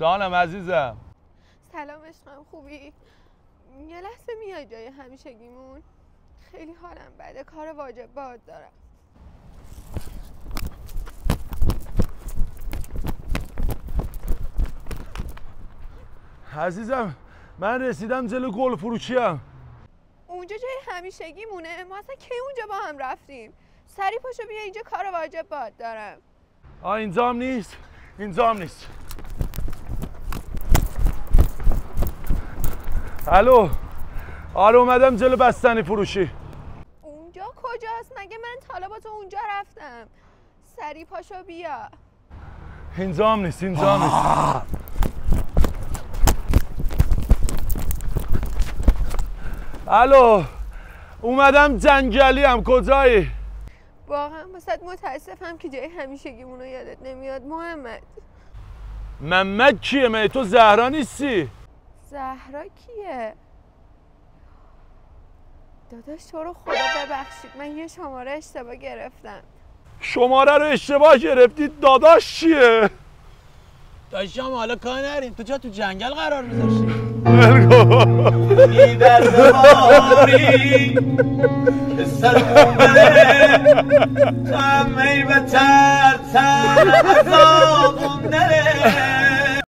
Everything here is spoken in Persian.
جانم عزیزم. سلام عشقم، خوبی؟ یه لحظه میای جای همیشگیمون؟ خیلی حالم بده، کار واجب باهات دارم. عزیزم من رسیدم جلو گل فروشیم. اونجا جای همیشگیمونه؟ ما اصلا کی اونجا با هم رفتیم؟ سری پاشو بیا اینجا، کار واجب باهات دارم. اینجام نیست، اینجام نیست. الو. آره اومدم جلو بستنی فروشی. اونجا کجاست؟ مگه من تا با تو اونجا رفتم؟ سری پاشو بیا. اینجام نیست، اینجام نیست. الو اومدم جنگلی هم، کجایی؟ واقعا واسه متاسفم که جای همیشگیمونو یادت نمیاد محمد. محمد کیه؟ مگه تو زهرا نیستی؟ زهرا کیه؟ داداش تو رو خدا ببخشید، من یه شماره اشتباه گرفتم. شماره رو اشتباه گرفتید؟ داداش چیه؟ داشتم حالا کار نریم، تو چرا تو جنگل قرار میذاشتی؟ بی در بماری که سرمون بره تا می بتر تر از آبون نره